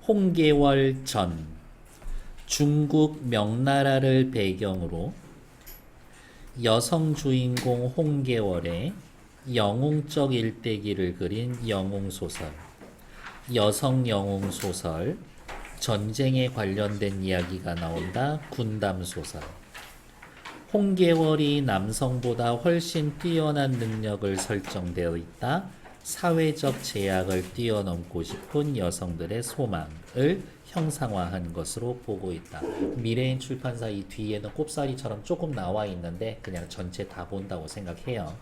홍계월 전 중국 명나라를 배경으로 여성 주인공 홍계월의 영웅적 일대기를 그린 영웅소설, 여성 영웅소설, 전쟁에 관련된 이야기가 나온다. 군담소설. 홍계월이 남성보다 훨씬 뛰어난 능력을 설정되어 있다. 사회적 제약을 뛰어넘고 싶은 여성들의 소망을 형상화한 것으로 보고 있다. 미래인 출판사 이 뒤에는 꼽사리처럼 조금 나와 있는데 그냥 전체 다 본다고 생각해요.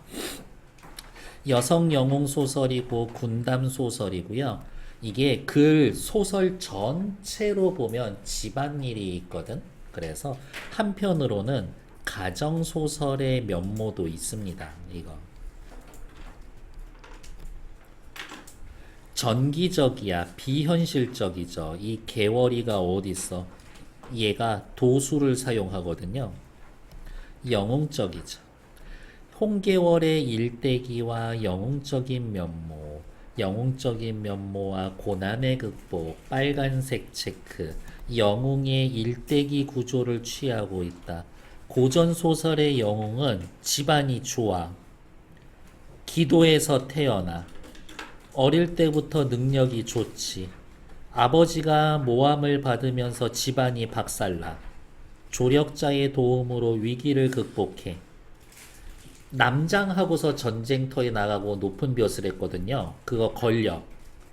여성 영웅 소설이고 군담 소설이고요. 이게 글 소설 전체로 보면 집안일이 있거든. 그래서 한편으로는 가정 소설의 면모도 있습니다. 이거. 전기적이야. 비현실적이죠. 이 개월이가 어디 있어? 얘가 도수를 사용하거든요. 영웅적이죠. 홍계월의 일대기와 영웅적인 면모, 영웅적인 면모와 고난의 극복, 빨간색 체크, 영웅의 일대기 구조를 취하고 있다. 고전 소설의 영웅은 집안이 좋아. 기도에서 태어나. 어릴 때부터 능력이 좋지. 아버지가 모함을 받으면서 집안이 박살나. 조력자의 도움으로 위기를 극복해. 남장하고서 전쟁터에 나가고 높은 벼슬 했거든요. 그거 권력,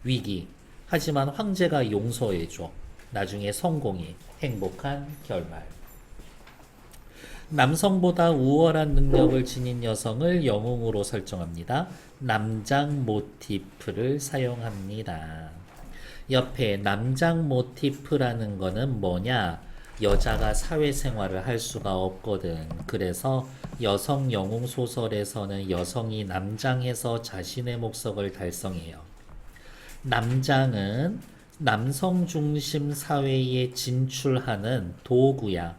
위기. 하지만 황제가 용서해줘. 나중에 성공해. 행복한 결말. 남성보다 우월한 능력을 지닌 여성을 영웅으로 설정합니다. 남장 모티프를 사용합니다. 옆에 남장 모티프라는 거는 뭐냐? 여자가 사회생활을 할 수가 없거든. 그래서 여성 영웅 소설에서는 여성이 남장해서 자신의 목적을 달성해요. 남장은 남성 중심 사회에 진출하는 도구야.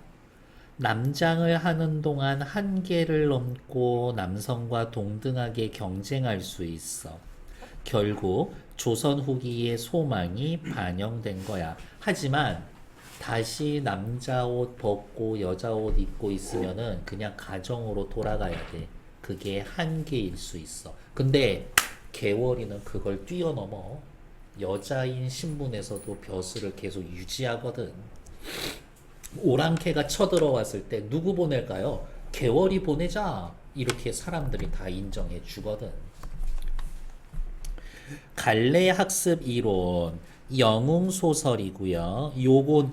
남장을 하는 동안 한계를 넘고 남성과 동등하게 경쟁할 수 있어. 결국 조선 후기의 소망이 반영된 거야. 하지만 다시 남자 옷 벗고 여자 옷 입고 있으면은 그냥 가정으로 돌아가야 돼. 그게 한계일 수 있어. 근데 개월이는 그걸 뛰어넘어. 여자인 신분에서도 벼슬을 계속 유지하거든. 오랑캐가 쳐들어왔을 때 누구 보낼까요? 개월이 보내자. 이렇게 사람들이 다 인정해 주거든. 갈래 학습 이론 영웅 소설이고요. 요거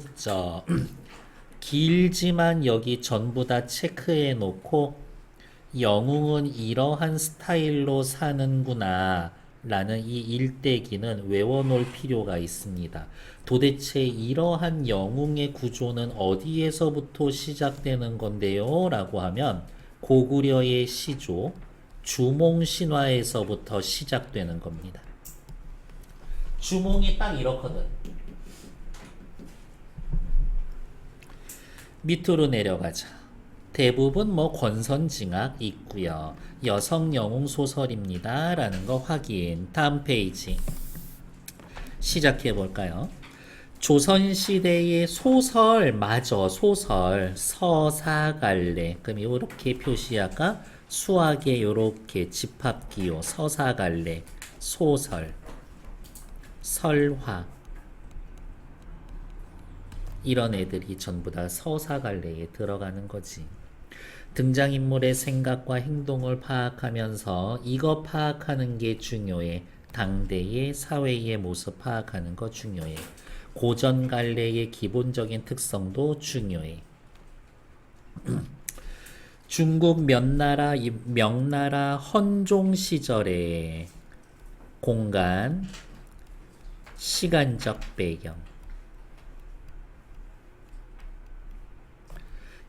길지만 여기 전부 다 체크해 놓고 영웅은 이러한 스타일로 사는구나 라는 이 일대기는 외워놓을 필요가 있습니다. 도대체 이러한 영웅의 구조는 어디에서부터 시작되는 건데요? 라고 하면 고구려의 시조 주몽신화에서부터 시작되는 겁니다. 주몽이 딱 이렇거든. 밑으로 내려가자. 대부분 권선징악 있고요. 여성 영웅 소설입니다. 라는 거 확인. 다음 페이지. 시작해 볼까요? 조선시대의 소설, 맞아, 소설. 서사갈래. 그럼 이렇게 표시할까? 수학에 이렇게 집합기호. 서사갈래. 소설. 설화. 이런 애들이 전부 다 서사갈래에 들어가는 거지. 등장인물의 생각과 행동을 파악하면서 이거 파악하는 게 중요해. 당대의 사회의 모습 파악하는 거 중요해. 고전갈래의 기본적인 특성도 중요해. 중국 명나라 헌종 시절의 공간, 시간적 배경.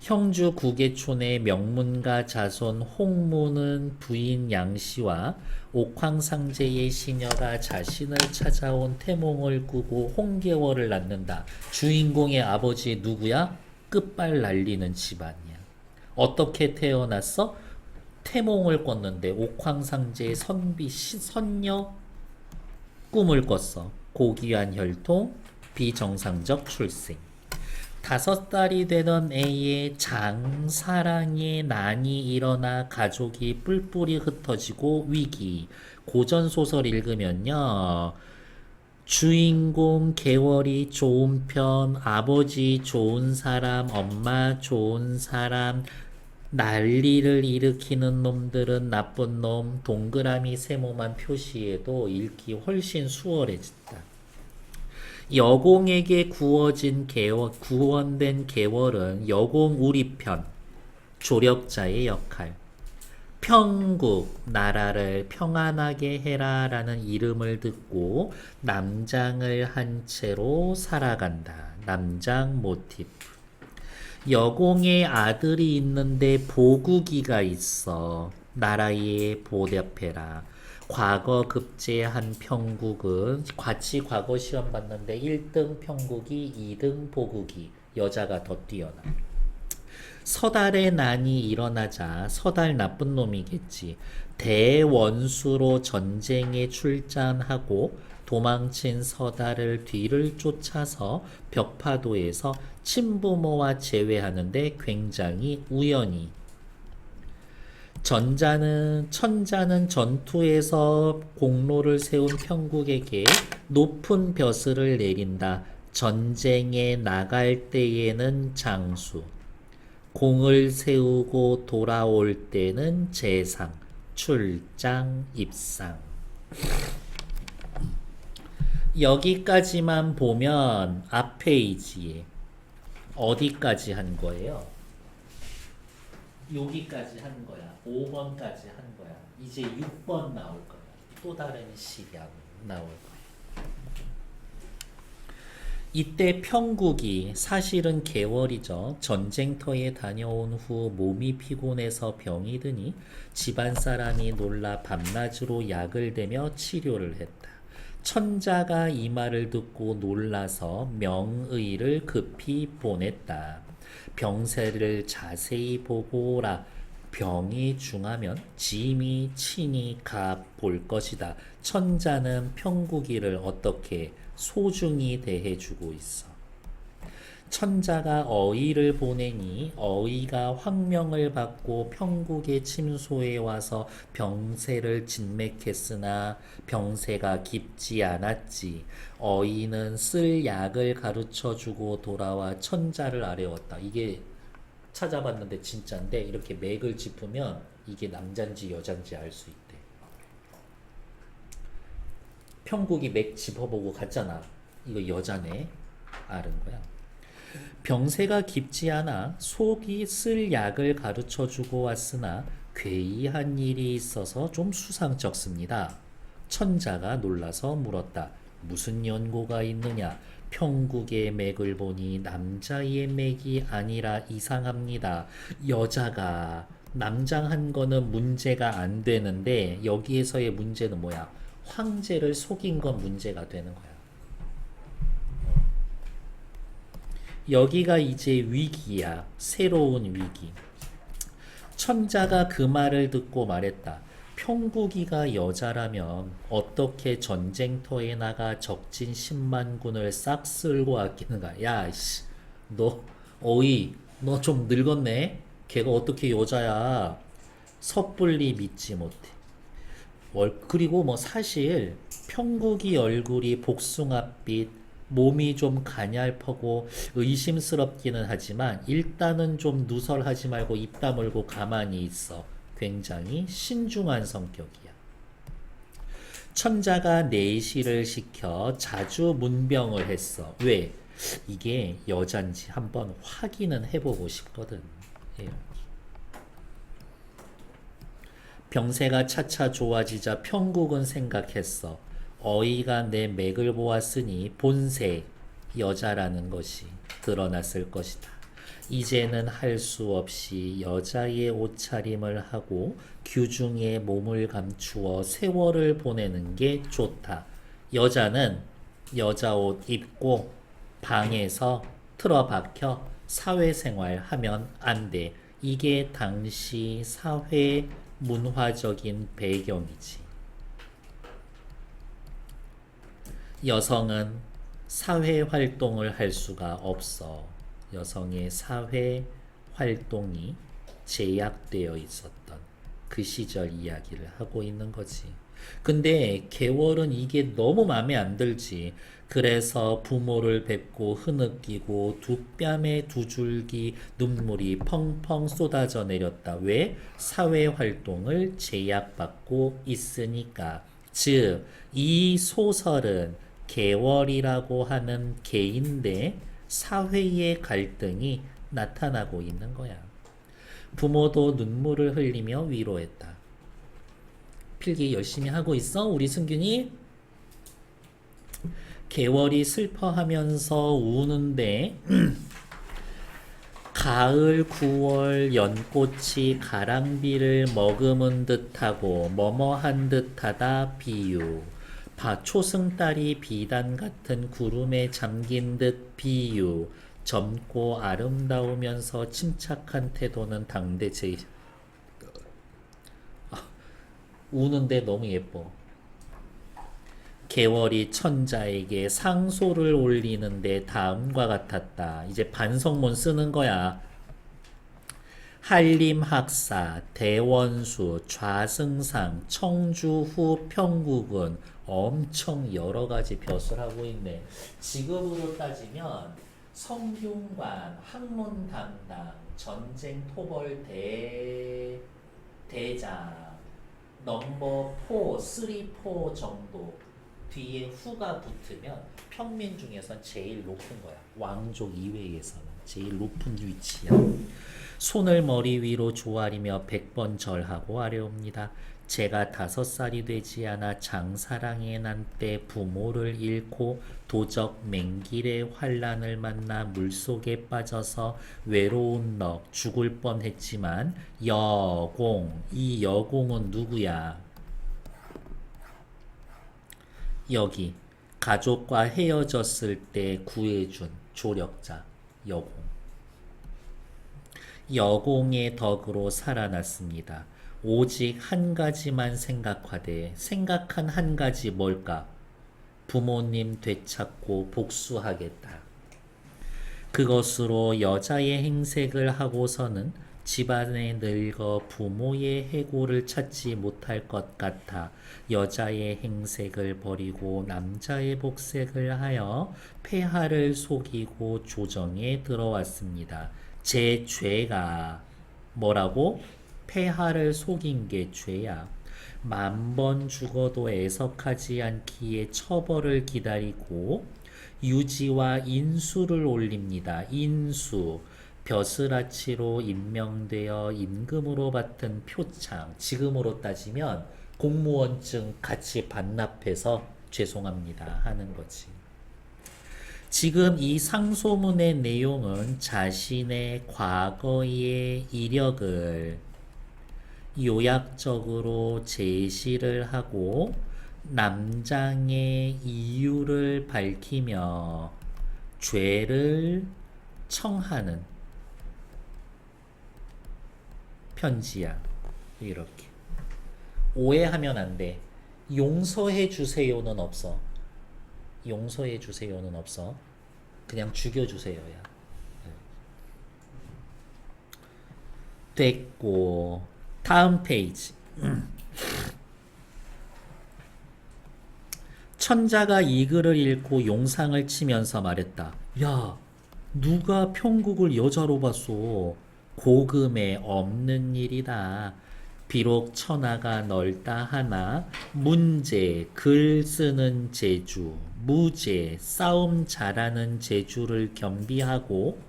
형주 구계촌의 명문가 자손 홍무는 부인 양씨와 옥황상제의 시녀가 자신을 찾아온 태몽을 꾸고 홍계월을 낳는다. 주인공의 아버지 누구야? 끝발 날리는 집안이야. 어떻게 태어났어? 태몽을 꿨는데 옥황상제의 선비 선녀 꿈을 꿨어. 고귀한 혈통, 비정상적 출생. 5살이 되던 애에 장사랑의 난이 일어나 가족이 뿔뿔이 흩어지고 위기. 고전소설 읽으면요. 주인공 개월이 좋은 편, 아버지 좋은 사람, 엄마 좋은 사람, 난리를 일으키는 놈들은 나쁜 놈, 동그라미 세모만 표시해도 읽기 훨씬 수월해진다. 여공에게 구원된 개월은 여공 우리 편, 조력자의 역할. 평국, 나라를 평안하게 해라 라는 이름을 듣고 남장을 한 채로 살아간다. 남장 모티프. 여공의 아들이 있는데 보국이가 있어. 나라에 보답해라. 과거 급제한 평국은 같이 과거 시험 봤는데 1등 평국이 2등 보국이 여자가 더 뛰어나. 서달의 난이 일어나자 서달 나쁜 놈이겠지. 대원수로 전쟁에 출전하고 도망친 서달을 뒤를 쫓아서 벽파도에서 친부모와 재회하는데 굉장히 우연히 천자는 전투에서 공로를 세운 평국에게 높은 벼슬을 내린다. 전쟁에 나갈 때에는 장수, 공을 세우고 돌아올 때는 재상, 출장, 입상. 여기까지만 보면 앞 페이지에 어디까지 한 거예요? 여기까지 한 거야. 5번까지 한 거야. 이제 6번 나올 거야. 또 다른 식이 나올 거야. 이때 평국이 사실은 개월이죠. 전쟁터에 다녀온 후 몸이 피곤해서 병이 드니 집안 사람이 놀라 밤낮으로 약을 대며 치료를 했다. 천자가 이 말을 듣고 놀라서 명의를 급히 보냈다. 병세를 자세히 보고라. 병이 중하면 짐이 친히 가 볼 것이다. 천자는 평국이를 어떻게 소중히 대해주고 있어. 천자가 어의를 보내니 어의가 황명을 받고 평국의 침소에 와서 병세를 진맥했으나 병세가 깊지 않았지. 어의는 쓸 약을 가르쳐주고 돌아와 천자를 아뢰었다. 이게 찾아봤는데 진짜인데 이렇게 맥을 짚으면 이게 남잔지 여잔지 알 수 있대. 평국이 맥 짚어보고 갔잖아. 이거 여자네. 아는 거야. 병세가 깊지 않아 속이 쓸 약을 가르쳐주고 왔으나 괴이한 일이 있어서 좀 수상쩍습니다. 천자가 놀라서 물었다. 무슨 연고가 있느냐? 평국의 맥을 보니 남자의 맥이 아니라 이상합니다. 여자가 남장한 거는 문제가 안 되는데 여기에서의 문제는 뭐야? 황제를 속인 건 문제가 되는 거야. 여기가 이제 위기야. 새로운 위기. 천자가 그 말을 듣고 말했다. 평국이가 여자라면 어떻게 전쟁터에 나가 적진 10만 군을 싹 쓸고 왔겠는가. 야, 씨, 너 좀 늙었네. 걔가 어떻게 여자야. 섣불리 믿지 못해. 그리고 뭐 사실 평국이 얼굴이 복숭아빛, 몸이 좀 가냘프고 의심스럽기는 하지만 일단은 좀 누설하지 말고 입 다물고 가만히 있어. 굉장히 신중한 성격이야. 천자가 내시를 시켜 자주 문병을 했어. 왜? 이게 여잔지 한번 확인은 해보고 싶거든. 예. 병세가 차차 좋아지자 평국은 생각했어. 어이가 내 맥을 보았으니 본세 여자라는 것이 드러났을 것이다. 이제는 할 수 없이 여자의 옷차림을 하고 규중에 몸을 감추어 세월을 보내는 게 좋다. 여자는 여자 옷 입고 방에서 틀어박혀 사회생활 하면 안 돼. 이게 당시 사회 문화적인 배경이지. 여성은 사회 활동을 할 수가 없어. 여성의 사회 활동이 제약되어 있었던 그 시절 이야기를 하고 있는 거지. 근데 개월은 이게 너무 마음에 안 들지. 그래서 부모를 뵙고 흐느끼고 두 뺨에 두 줄기 눈물이 펑펑 쏟아져 내렸다. 왜? 사회 활동을 제약받고 있으니까. 즉, 이 소설은 개월이라고 하는 개인대 사회의 갈등이 나타나고 있는 거야. 부모도 눈물을 흘리며 위로했다. 필기 열심히 하고 있어? 우리 승균이? 개월이 슬퍼하면서 우는데 가을 9월 연꽃이 가랑비를 머금은 듯하고 뭐뭐한 듯하다 비유. 초승달이 비단 같은 구름에 잠긴 듯 비유. 젊고 아름다우면서 침착한 태도는 당대 제 우는데 너무 예뻐. 개월이 천자에게 상소를 올리는데 다음과 같았다. 이제 반성문 쓰는 거야. 한림학사, 대원수, 좌승상, 청주후 평국은 엄청 여러 가지 벼슬 하고 있네. 직업으로 따지면 성균관, 학문담당, 전쟁 토벌 대장, 넘버 4, 3, 4 정도 뒤에 후가 붙으면 평민 중에선 제일 높은 거야. 왕족 이외에서는 제일 높은 위치야. 손을 머리 위로 조아리며 100번 절하고 아뢰옵니다. 제가 5살이 되지 않아 장사랑에 난 때 부모를 잃고 도적 맹길의 환란을 만나 물속에 빠져서 외로운 넋 죽을 뻔했지만 여공, 이 여공은 누구야? 여기 가족과 헤어졌을 때 구해준 조력자 여공. 여공의 덕으로 살아났습니다. 오직 한 가지만 생각하되 생각한 한 가지 뭘까? 부모님 되찾고 복수하겠다. 그것으로 여자의 행색을 하고서는 집안에 늙어 부모의 해고를 찾지 못할 것 같아 여자의 행색을 버리고 남자의 복색을 하여 폐하를 속이고 조정에 들어왔습니다. 제 죄가 뭐라고? 폐하를 속인 게 죄야. 10,000번 죽어도 애석하지 않기에 처벌을 기다리고 유지와 인수를 올립니다. 인수. 벼슬아치로 임명되어 임금으로 받은 표창. 지금으로 따지면 공무원증 같이 반납해서 죄송합니다 하는 거지. 지금 이 상소문의 내용은 자신의 과거의 이력을 요약적으로 제시를 하고 남장의 이유를 밝히며 죄를 청하는 편지야. 이렇게 오해하면 안 돼. 용서해 주세요는 없어. 용서해 주세요는 없어. 그냥 죽여 주세요야. 됐고 다음 페이지. 천자가 이 글을 읽고 용상을 치면서 말했다. 야, 누가 평국을 여자로 봤어? 고금에 없는 일이다. 비록 천하가 넓다 하나 문제, 글 쓰는 재주, 무제, 싸움 잘하는 재주를 겸비하고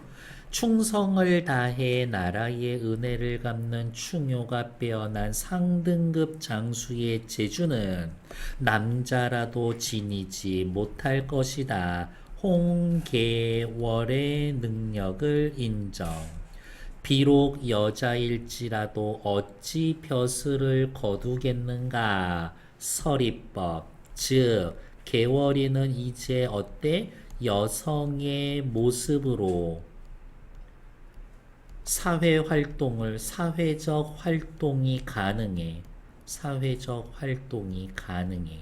충성을 다해 나라의 은혜를 갚는 충효가 빼어난 상등급 장수의 재주는 남자라도 지니지 못할 것이다. 홍계월의 능력을 인정. 비록 여자일지라도 어찌 벼슬을 거두겠는가. 서리법. 즉 계월이는 이제 어때? 여성의 모습으로 사회적 활동이 가능해. 사회적 활동이 가능해.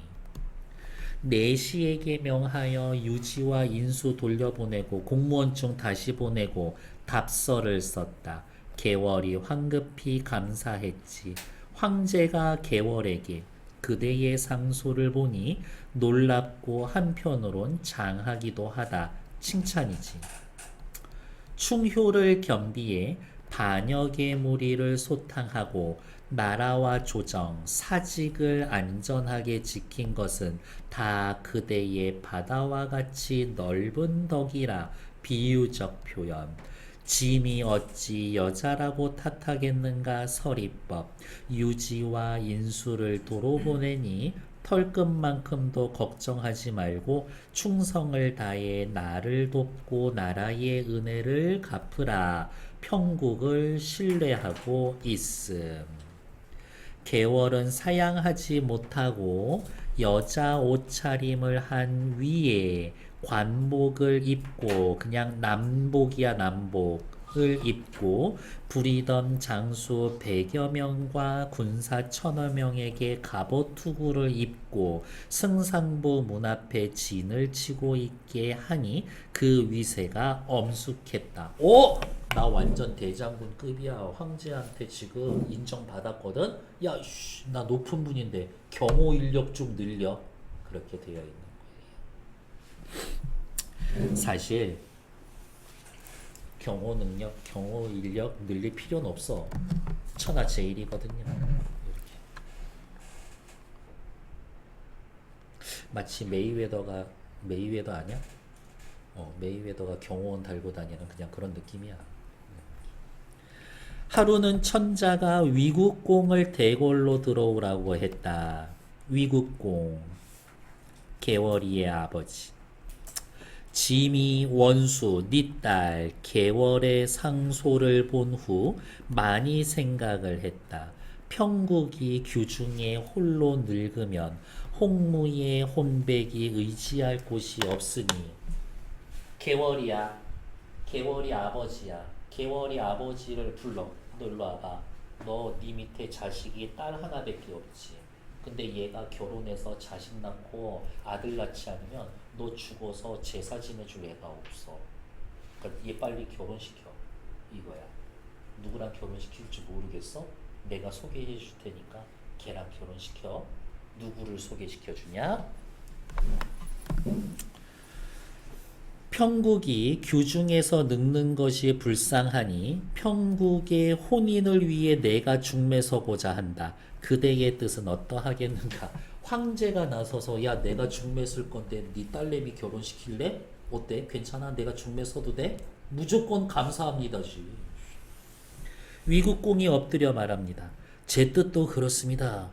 내시에게 명하여 유지와 인수 돌려보내고 공무원증 다시 보내고 답서를 썼다. 계월이 황급히 감사했지. 황제가 계월에게 그대의 상소를 보니 놀랍고 한편으론 장하기도 하다. 칭찬이지. 충효를 겸비해 반역의 무리를 소탕하고 나라와 조정, 사직을 안전하게 지킨 것은 다 그대의 바다와 같이 넓은 덕이라. 비유적 표현. 짐이 어찌 여자라고 탓하겠는가. 서리법. 유지와 인수를 도로 보내니 털끝만큼도 걱정하지 말고 충성을 다해 나를 돕고 나라의 은혜를 갚으라. 평국을 신뢰하고 있음. 계월은 사양하지 못하고 여자 옷차림을 한 위에 관복을 입고, 그냥 남복이야 남복을 입고 부리던 장수 100여 명과 군사 1000여 명에게 갑옷투구를 입고 승상부 문 앞에 진을 치고 있게 하니 그 위세가 엄숙했다. 오! 나 완전 대장군급이야. 황제한테 지금 인정받았거든. 야, 나 높은 분인데 경호 인력 좀 늘려. 그렇게 되어 있는 거예요. 사실 경호 능력, 경호 인력 늘릴 필요는 없어. 천하제일이거든요. 이렇게. 마치 메이웨더 아니야? 메이웨더가 경호원 달고 다니는 그냥 그런 느낌이야. 하루는 천자가 위국공을 대궐로 들어오라고 했다. 위국공, 계월이의 아버지. 짐이 원수, 네 딸 계월의 상소를 본 후 많이 생각을 했다. 평국이 규중에 홀로 늙으면 홍무의 혼백이 의지할 곳이 없으니. 계월이야. 계월이 아버지야. 계월이 아버지를 불러. 너 일로 와봐. 너 네 밑에 자식이 딸 하나밖에 없지. 근데 얘가 결혼해서 자식 낳고 아들 낳지 않으면 너 죽어서 제사 지내줄 애가 없어. 그러니까 얘 빨리 결혼시켜. 이거야. 누구랑 결혼시킬지 모르겠어? 내가 소개해 줄 테니까 걔랑 결혼시켜. 누구를 소개시켜 주냐? 평국이 규중에서 늙는 것이 불쌍하니 평국의 혼인을 위해 내가 중매서고자 한다. 그대의 뜻은 어떠하겠는가? 황제가 나서서 야 내가 중매 쓸 건데 네 딸내미 결혼시킬래? 어때? 괜찮아? 내가 중매 서도 돼? 무조건 감사합니다지. 위국공이 엎드려 말합니다. 제 뜻도 그렇습니다.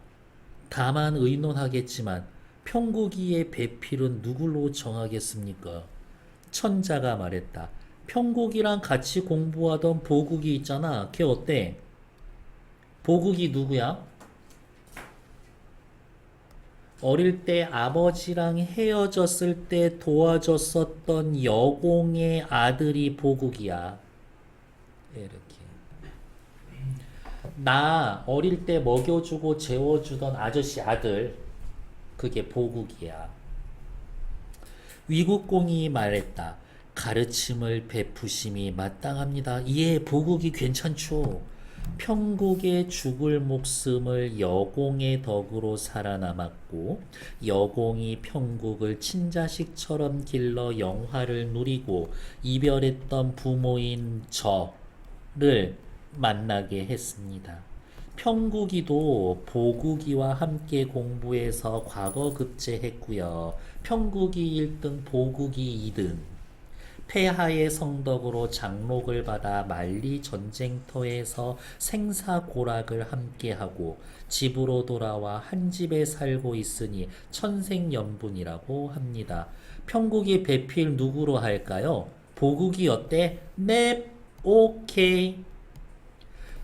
다만 의논하겠지만 평국이의 배필은 누굴로 정하겠습니까? 천자가 말했다. 평국이랑 같이 공부하던 보국이 있잖아. 걔 어때? 보국이 누구야? 어릴 때 아버지랑 헤어졌을 때 도와줬었던 여공의 아들이 보국이야. 이렇게. 나 어릴 때 먹여주고 재워주던 아저씨 아들. 그게 보국이야. 위국공이 말했다. 가르침을 베푸심이 마땅합니다. 예, 보국이 괜찮죠. 평국의 죽을 목숨을 여공의 덕으로 살아남았고 여공이 평국을 친자식처럼 길러 영화를 누리고 이별했던 부모인 저를 만나게 했습니다. 평국이도 보국이와 함께 공부해서 과거 급제했고요. 평국이 1등, 보국이 2등. 폐하의 성덕으로 장록을 받아 만리 전쟁터에서 생사고락을 함께하고 집으로 돌아와 한 집에 살고 있으니 천생연분이라고 합니다. 평국이 배필 누구로 할까요? 보국이 어때? 넵, 오케이.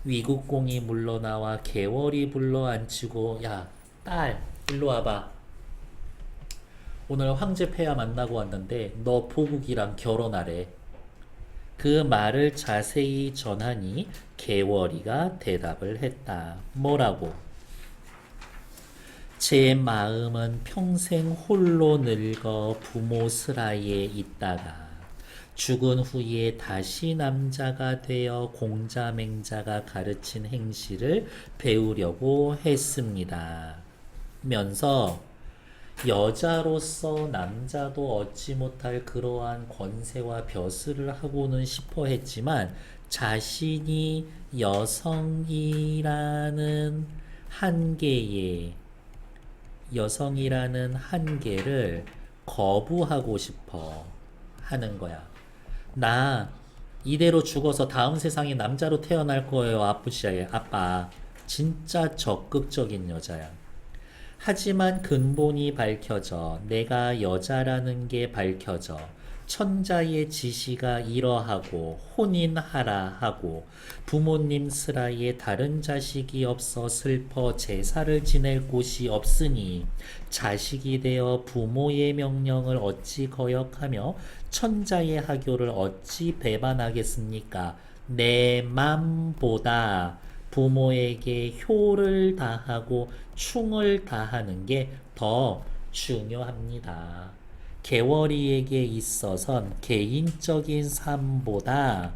위국공이 물러나와 계월이 불러 앉히고 야, 딸, 일로 와봐. 오늘 황제 폐하 만나고 왔는데 너 보국이랑 결혼하래. 그 말을 자세히 전하니 계월이가 대답을 했다. 뭐라고? 제 마음은 평생 홀로 늙어 부모 슬하에 있다가 죽은 후에 다시 남자가 되어 공자맹자가 가르친 행실을 배우려고 했습니다. 면서 여자로서 남자도 얻지 못할 그러한 권세와 벼슬을 하고는 싶어 했지만 자신이 여성이라는 한계를 거부하고 싶어 하는 거야. 나 이대로 죽어서 다음 세상에 남자로 태어날 거예요, 아빠. 진짜 적극적인 여자야. 하지만 근본이 밝혀져 내가 여자라는 게 밝혀져 천자의 지시가 이러하고 혼인하라 하고 부모님 슬하에 다른 자식이 없어 슬퍼 제사를 지낼 곳이 없으니 자식이 되어 부모의 명령을 어찌 거역하며 천자의 하교를 어찌 배반하겠습니까? 내 맘보다 부모에게 효를 다하고 충을 다하는 게 더 중요합니다. 개월이에게 있어선 개인적인 삶보다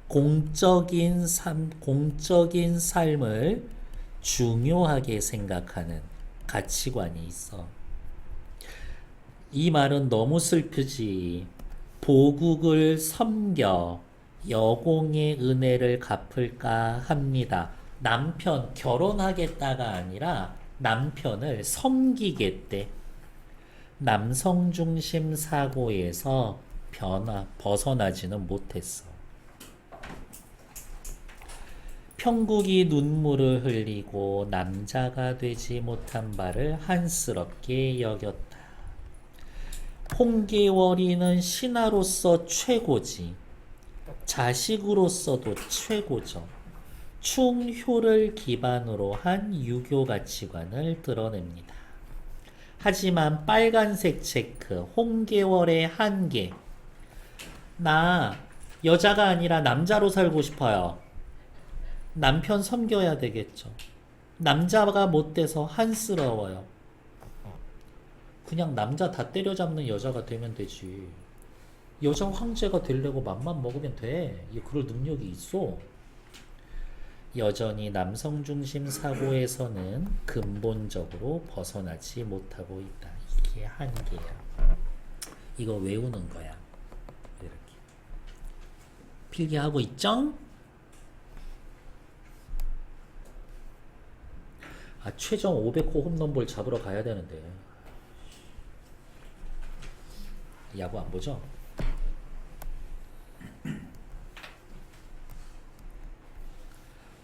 공적인 삶을 중요하게 생각하는 가치관이 있어. 이 말은 너무 슬프지. 보국을 섬겨 여공의 은혜를 갚을까 합니다. 남편 결혼하겠다가 아니라 남편을 섬기겠대. 남성 중심 사고에서 벗어나지는 못했어. 평국이 눈물을 흘리고 남자가 되지 못한 바를 한스럽게 여겼다. 홍계월이는 신하로서 최고지. 자식으로서도 최고죠. 충효를 기반으로 한 유교 가치관을 드러냅니다. 하지만 빨간색 체크, 홍계월의 한계. 나 여자가 아니라 남자로 살고 싶어요. 남편 섬겨야 되겠죠. 남자가 못 돼서 한스러워요. 그냥 남자 다 때려잡는 여자가 되면 되지. 여자 황제가 되려고 맘만 먹으면 돼. 그럴 능력이 있어. 여전히 남성 중심 사고에서는 근본적으로 벗어나지 못하고 있다. 이게 한계야. 이거 외우는 거야. 이렇게. 필기하고 있죠? 최정 500호 홈런볼 잡으러 가야 되는데. 야구 안 보죠?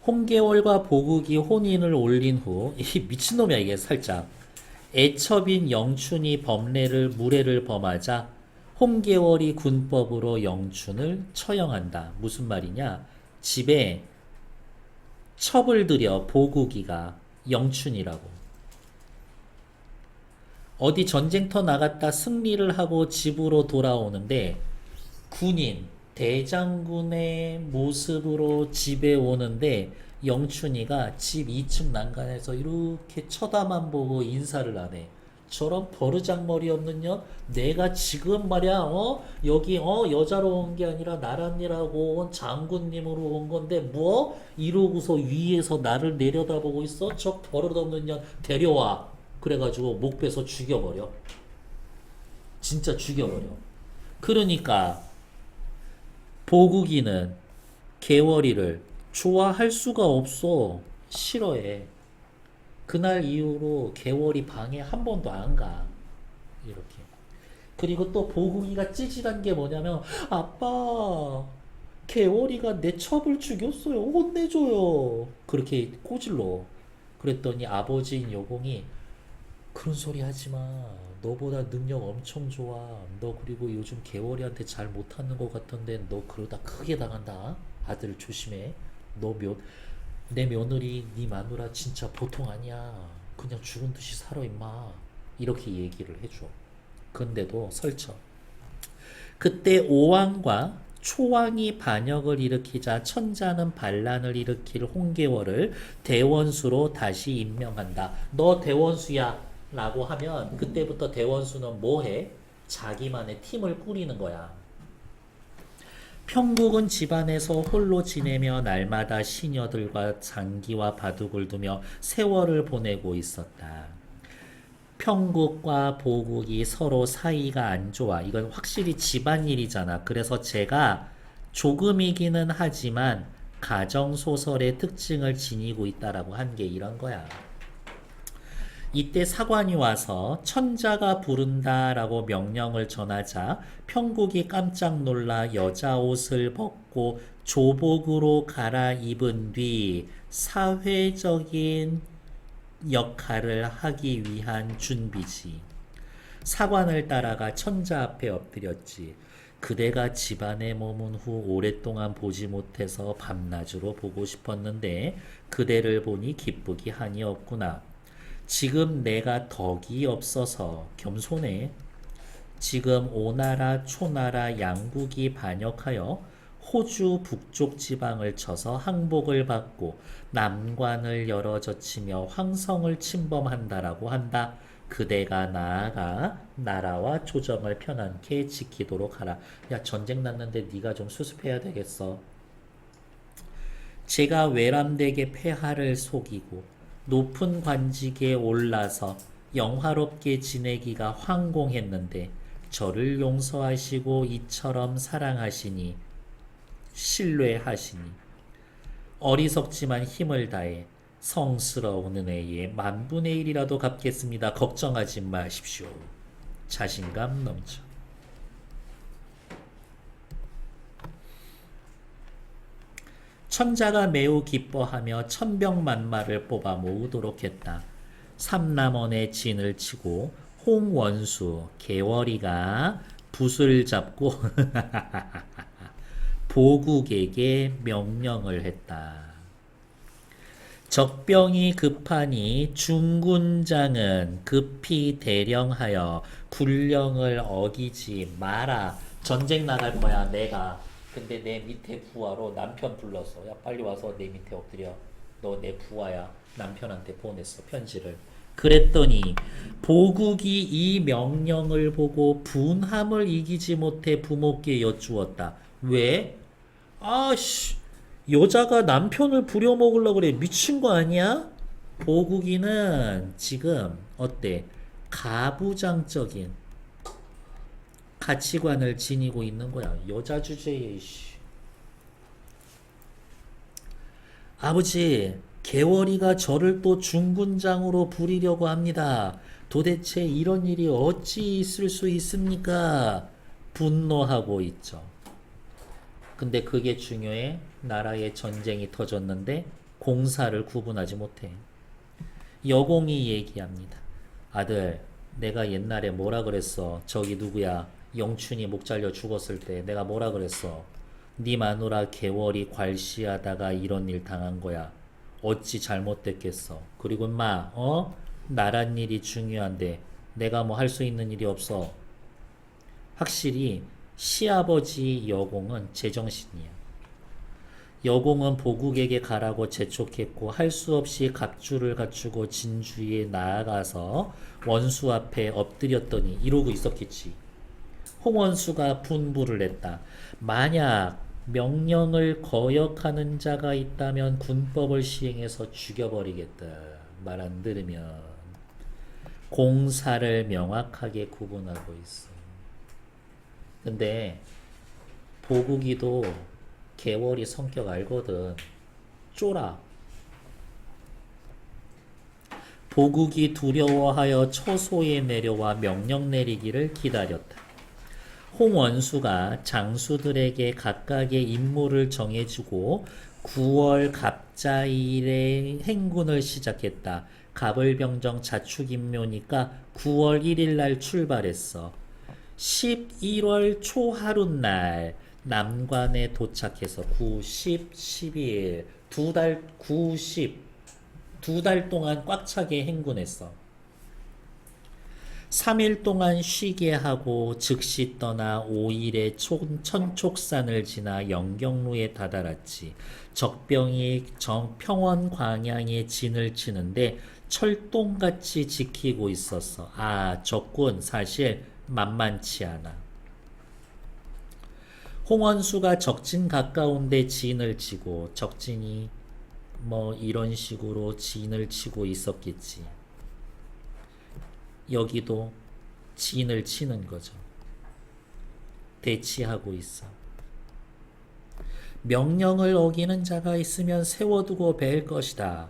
홍계월과 보국이 혼인을 올린 후, 이 미친놈이야 이게 살짝. 애첩인 영춘이 무례를 범하자 홍계월이 군법으로 영춘을 처형한다. 무슨 말이냐? 집에 첩을 들여 보국이가 영춘이라고. 어디 전쟁터 나갔다 승리를 하고 집으로 돌아오는데 군인, 대장군의 모습으로 집에 오는데 영춘이가 집 2층 난간에서 이렇게 쳐다만 보고 인사를 안 해. 저런 버르장머리 없는 년, 내가 지금 말이야, 여기, 여자로 온 게 아니라 나란이라고 온 장군님으로 온 건데, 뭐? 이러고서 위에서 나를 내려다보고 있어? 저 버릇없는 년, 데려와. 그래가지고 목 베서 죽여버려. 진짜 죽여버려. 그러니까, 보국이는 개월이를 좋아할 수가 없어. 싫어해. 그날 이후로 개월이 방에 한 번도 안 가. 이렇게. 그리고 또 보국이가 찌질한 게 뭐냐면, 아빠, 개월이가 내 첩을 죽였어요. 혼내줘요. 그렇게 꼬질러. 그랬더니 아버지인 여공이, 그런 소리 하지 마. 너보다 능력 엄청 좋아. 너 그리고 요즘 개월이한테 잘 못하는 것 같던데 너 그러다 크게 당한다. 아들 조심해. 내 며느리 네 마누라 진짜 보통 아니야. 그냥 죽은 듯이 살아 임마. 이렇게 얘기를 해줘. 근데도 설쳐. 그때 오왕과 초왕이 반역을 일으키자 천자는 반란을 일으킬 홍계월을 대원수로 다시 임명한다. 너 대원수야 라고 하면 그때부터 대원수는 뭐해? 자기만의 팀을 꾸리는 거야. 평국은 집안에서 홀로 지내며 날마다 시녀들과 장기와 바둑을 두며 세월을 보내고 있었다. 평국과 보국이 서로 사이가 안 좋아. 이건 확실히 집안일이잖아. 그래서 제가 조금이기는 하지만 가정소설의 특징을 지니고 있다라고 한 게 이런 거야. 이때 사관이 와서 천자가 부른다라고 명령을 전하자 평국이 깜짝 놀라 여자 옷을 벗고 조복으로 갈아입은 뒤 사회적인 역할을 하기 위한 준비지. 사관을 따라가 천자 앞에 엎드렸지. 그대가 집안에 머문 후 오랫동안 보지 못해서 밤낮으로 보고 싶었는데 그대를 보니 기쁘기 한이 없구나. 지금 내가 덕이 없어서 겸손해. 지금 오나라 초나라 양국이 반역하여 호주 북쪽 지방을 쳐서 항복을 받고 남관을 열어젖히며 황성을 침범한다라고 한다. 그대가 나아가 나라와 조정을 편안케 지키도록 하라. 야, 전쟁 났는데 네가 좀 수습해야 되겠어. 제가 외람되게 폐하를 속이고 높은 관직에 올라서 영화롭게 지내기가 황공했는데 저를 용서하시고 이처럼 사랑하시니 신뢰하시니 어리석지만 힘을 다해 성스러운 은혜에 만분의 1이라도 갚겠습니다. 걱정하지 마십시오. 자신감 넘쳐. 천자가 매우 기뻐하며 천병만마를 뽑아 모으도록 했다. 삼남원의 진을 치고 홍원수, 개월이가 붓을 잡고 보국에게 명령을 했다. 적병이 급하니 중군장은 급히 대령하여 군령을 어기지 마라. 전쟁 나갈 거야 내가. 근데 내 밑에 부하로 남편 불렀어. 야 빨리 와서 내 밑에 엎드려. 너 내 부하야. 남편한테 보냈어 편지를. 그랬더니 보국이 이 명령을 보고 분함을 이기지 못해 부모께 여쭈었다. 왜? 아씨, 여자가 남편을 부려먹으려고 그래. 미친 거 아니야? 보국이는 지금 어때? 가부장적인 가치관을 지니고 있는 거야. 여자 주제에. 아버지, 개월이가 저를 또 중군장으로 부리려고 합니다. 도대체 이런 일이 어찌 있을 수 있습니까? 분노하고 있죠. 근데 그게 중요해. 나라에 전쟁이 터졌는데 공사를 구분하지 못해. 여공이 얘기합니다. 아들, 내가 옛날에 뭐라 그랬어? 저기 누구야? 영춘이 목 잘려 죽었을 때 내가 뭐라 그랬어? 네 마누라 개월이 괄시하다가 이런 일 당한 거야. 어찌 잘못됐겠어? 그리고 인마, 나란 일이 중요한데 내가 뭐 할 수 있는 일이 없어. 확실히 시아버지 여공은 제정신이야. 여공은 보국에게 가라고 재촉했고 할 수 없이 갑주를 갖추고 진주에 나아가서 원수 앞에 엎드렸더니 이러고 있었겠지. 홍원수가 분부를 냈다. 만약 명령을 거역하는 자가 있다면 군법을 시행해서 죽여버리겠다. 말 안 들으면. 공사를 명확하게 구분하고 있어. 근데 보국이도 개월이 성격 알거든. 쫄아. 보국이 두려워하여 처소에 내려와 명령 내리기를 기다렸다. 홍원수가 장수들에게 각각의 임무를 정해주고 9월 갑자일에 행군을 시작했다. 갑을병정 자축인묘니까 9월 1일 날 출발했어. 11월 초하룻날 남관에 도착해서 9, 10, 12일 두 달, 9, 10 두 달 동안 꽉 차게 행군했어. 3일 동안 쉬게 하고 즉시 떠나 5일에 천촉산을 지나 영경루에 다다랐지. 적병이 평원 광양에 진을 치는데 철동같이 지키고 있었어. 아, 적군 사실 만만치 않아. 홍원수가 적진 가까운데 진을 치고, 적진이 뭐 이런 식으로 진을 치고 있었겠지. 여기도 진을 치는 거죠. 대치하고 있어. 명령을 어기는 자가 있으면 세워두고 뵐 것이다.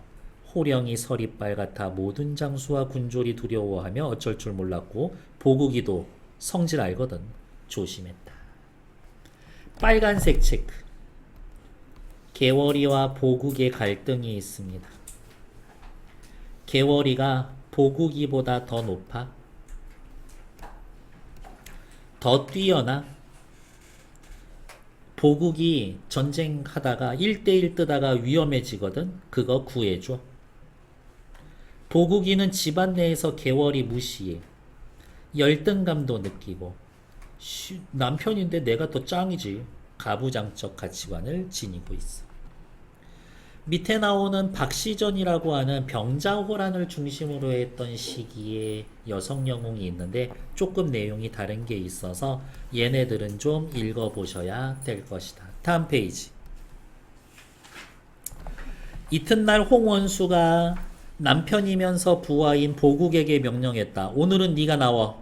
호령이 서리빨 같아 모든 장수와 군졸이 두려워하며 어쩔 줄 몰랐고 보국이도 성질 알거든 조심했다. 빨간색 체크. 개월이와 보국의 갈등이 있습니다. 개월이가 보국이보다 더 높아? 더 뛰어나? 보국이 전쟁하다가 1대1 뜨다가 위험해지거든? 그거 구해줘. 보국이는 집안 내에서 개월이 무시해. 열등감도 느끼고 남편인데 내가 더 짱이지. 가부장적 가치관을 지니고 있어. 밑에 나오는 박시전이라고 하는 병자호란을 중심으로 했던 시기에 여성 영웅이 있는데 조금 내용이 다른 게 있어서 얘네들은 좀 읽어보셔야 될 것이다. 다음 페이지. 이튿날 홍원수가 남편이면서 부하인 보국에게 명령했다. 오늘은 네가 나와.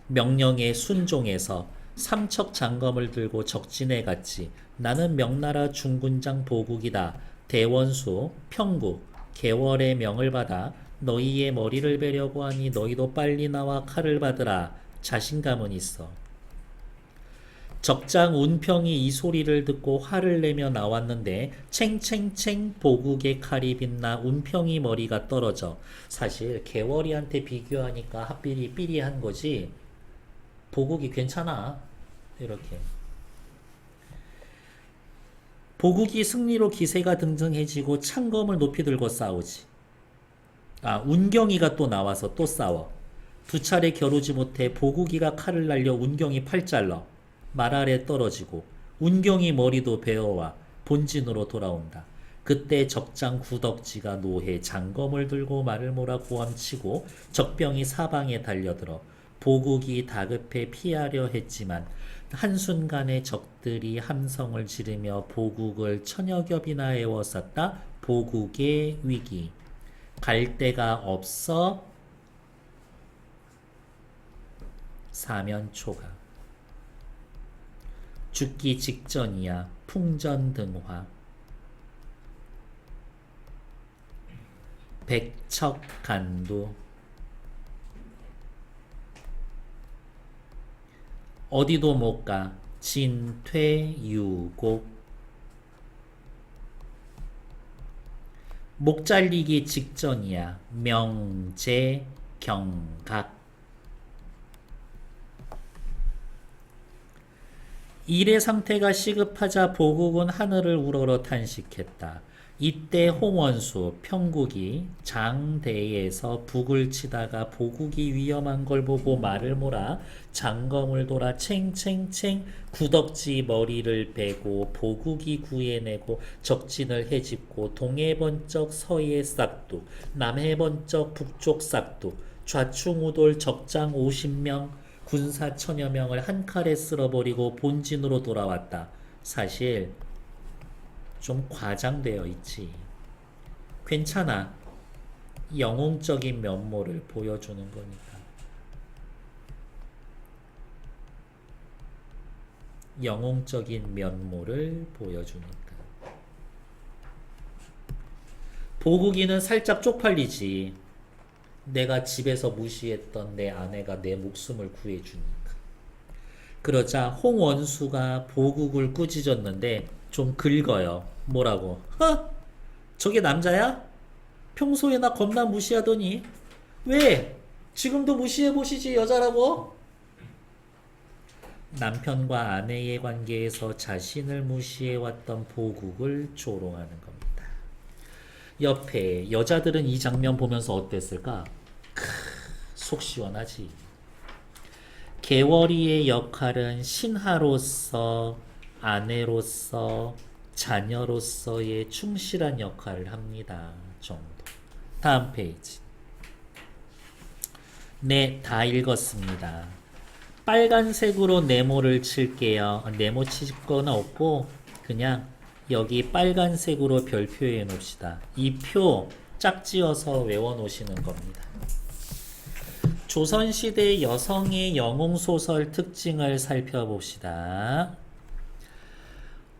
명령에 순종해서 삼척 장검을 들고 적진에 갔지. 나는 명나라 중군장 보국이다. 대원수, 평국, 개월의 명을 받아 너희의 머리를 베려고 하니 너희도 빨리 나와 칼을 받으라. 자신감은 있어. 적장 운평이 이 소리를 듣고 화를 내며 나왔는데 챙챙챙 보국의 칼이 빛나 운평이 머리가 떨어져. 사실 개월이한테 비교하니까 합비리 삐리한 거지 보국이 괜찮아. 이렇게 보국이 승리로 기세가 등등해지고 창검을 높이 들고 싸우지. 아, 운경이가 또 나와서 또 싸워. 두 차례 겨루지 못해 보국이가 칼을 날려 운경이 팔 잘러 말 아래 떨어지고 운경이 머리도 베어와 본진으로 돌아온다. 그때 적장 구덕지가 노해 장검을 들고 말을 몰아 고함치고 적병이 사방에 달려들어 보국이 다급해 피하려 했지만 한순간에 적들이 함성을 지르며 보국을 천여 겹이나 에워쌌다. 보국의 위기. 갈 데가 없어 사면초가. 죽기 직전이야. 풍전등화. 백척간두. 어디도 못 가. 진퇴유곡. 목 잘리기 직전이야. 명제경각. 일의 상태가 시급하자 보국은 하늘을 우러러 탄식했다. 이때 홍원수, 평국이 장대에서 북을 치다가 보국이 위험한 걸 보고 말을 몰아 장검을 돌아 챙챙챙 구덕지 머리를 베고 보국이 구해내고 적진을 헤집고 동해 번쩍 서해 싹둑 남해 번쩍 북쪽 싹둑 좌충우돌 적장 50명 군사 천여 명을 한 칼에 쓸어버리고 본진으로 돌아왔다. 사실 좀 과장되어 있지. 괜찮아. 영웅적인 면모를 보여주는 거니까. 영웅적인 면모를 보여주니까. 보국이는 살짝 쪽팔리지. 내가 집에서 무시했던 내 아내가 내 목숨을 구해주니까. 그러자 홍원수가 보국을 꾸짖었는데 좀 긁어요. 뭐라고? 저게 남자야? 평소에 나 겁나 무시하더니 왜? 지금도 무시해보시지 여자라고? 남편과 아내의 관계에서 자신을 무시해왔던 보국을 조롱하는 겁니다. 옆에 여자들은 이 장면 보면서 어땠을까? 속 시원하지. 개월이의 역할은 신하로서, 아내로서, 자녀로서의 충실한 역할을 합니다. 정도. 다음 페이지. 네, 다 읽었습니다. 빨간색으로 네모를 칠게요. 네모 칠 건 없고 그냥 여기 빨간색으로 별표해 놓읍시다. 이 표 짝지어서 외워 놓으시는 겁니다. 조선시대 여성의 영웅소설 특징을 살펴봅시다.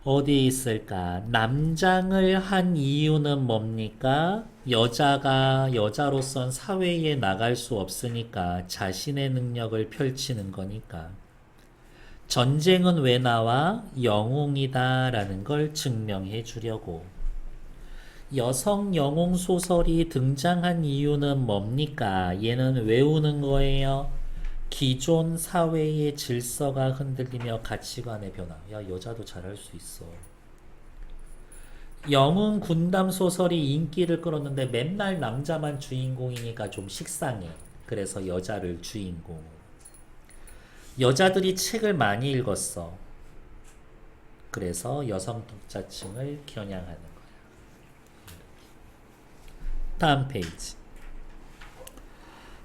어디 있을까? 남장을 한 이유는 뭡니까? 여자가 여자로선 사회에 나갈 수 없으니까 자신의 능력을 펼치는 거니까. 전쟁은 왜 나와? 영웅이다 라는 걸 증명해 주려고. 여성 영웅 소설이 등장한 이유는 뭡니까? 얘는 외우는 거예요. 기존 사회의 질서가 흔들리며 가치관의 변화. 야, 여자도 잘할 수 있어. 영웅 군담 소설이 인기를 끌었는데 맨날 남자만 주인공이니까 좀 식상해. 그래서 여자를 주인공. 여자들이 책을 많이 읽었어. 그래서 여성 독자층을 겨냥하는 거야. 다음 페이지.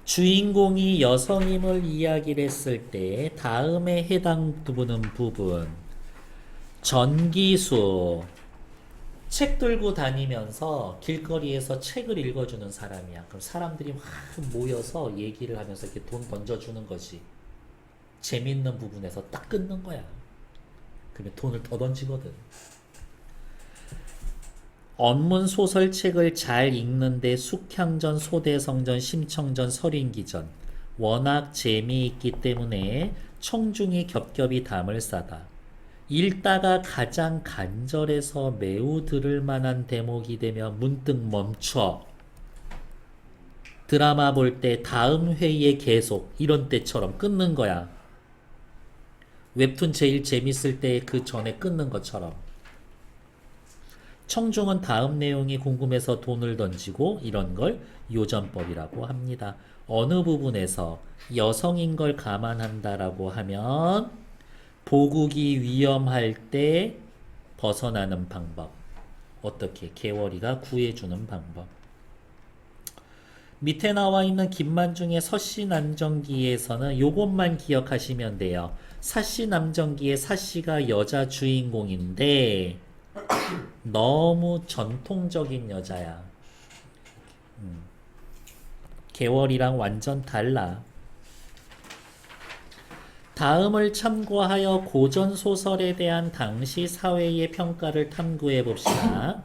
주인공이 여성임을 이야기를 했을 때 다음에 해당되는 부분. 전기수. 책 들고 다니면서 길거리에서 책을 읽어주는 사람이야. 그럼 사람들이 막 모여서 얘기를 하면서 이렇게 돈 던져주는 거지. 재밌는 부분에서 딱 끊는 거야. 그러면 돈을 더 던지거든. 언문 소설책을 잘 읽는데 숙향전, 소대성전, 심청전, 설인기전 워낙 재미있기 때문에 청중이 겹겹이 담을 싸다. 읽다가 가장 간절해서 매우 들을 만한 대목이 되면 문득 멈춰. 드라마 볼 때 다음 회의에 계속 이런 때처럼 끊는 거야. 웹툰 제일 재밌을 때 그 전에 끊는 것처럼. 청중은 다음 내용이 궁금해서 돈을 던지고 이런 걸 요전법이라고 합니다. 어느 부분에서 여성인 걸 감안한다라고 하면 보국이 위험할 때 벗어나는 방법. 어떻게? 개월이가 구해주는 방법. 밑에 나와 있는 김만중의 서씨남정기에서는 요것만 기억하시면 돼요. 사씨남정기의 사씨가 여자 주인공인데 너무 전통적인 여자야. 개월이랑 완전 달라. 다음을 참고하여 고전 소설에 대한 당시 사회의 평가를 탐구해 봅시다.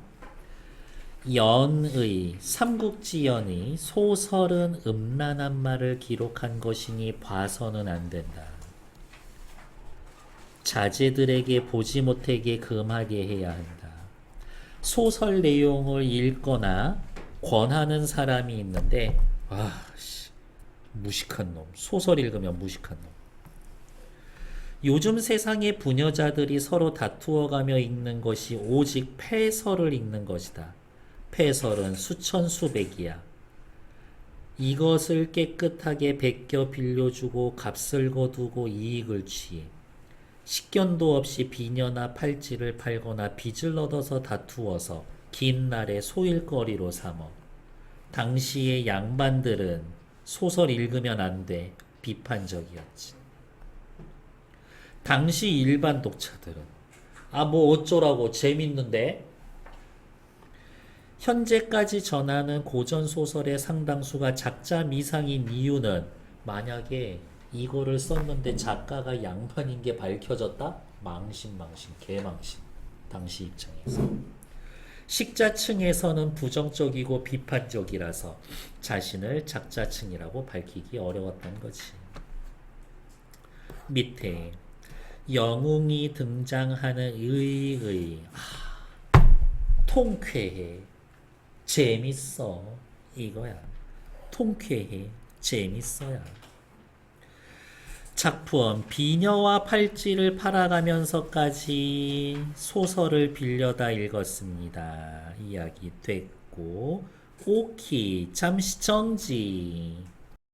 연의, 삼국지연의 소설은 음란한 말을 기록한 것이니 봐서는 안 된다. 자제들에게 보지 못하게 금하게 해야 한다. 소설 내용을 읽거나 권하는 사람이 있는데 무식한 놈. 소설 읽으면 무식한 놈. 요즘 세상의 부녀자들이 서로 다투어가며 읽는 것이 오직 패설을 읽는 것이다. 패설은 수천 수백이야. 이것을 깨끗하게 베껴 빌려주고 값을 거두고 이익을 취해 식견도 없이 비녀나 팔찌를 팔거나 빚을 얻어서 다투어서 긴 날에 소일거리로 삼어. 당시의 양반들은 소설 읽으면 안 돼. 비판적이었지. 당시 일반 독자들은 뭐 어쩌라고 재밌는데? 현재까지 전하는 고전소설의 상당수가 작자 미상인 이유는 만약에 이거를 썼는데 작가가 양반인 게 밝혀졌다? 망신, 개망신. 당시 입장에서. 식자층에서는 부정적이고 비판적이라서 자신을 작자층이라고 밝히기 어려웠던 거지. 밑에 영웅이 등장하는 의의. 통쾌해. 재밌어. 이거야. 통쾌해. 재밌어야. 작품 비녀와 팔찌를 팔아가면서까지 소설을 빌려다 읽었습니다. 이야기 됐고 오키 잠시 정지.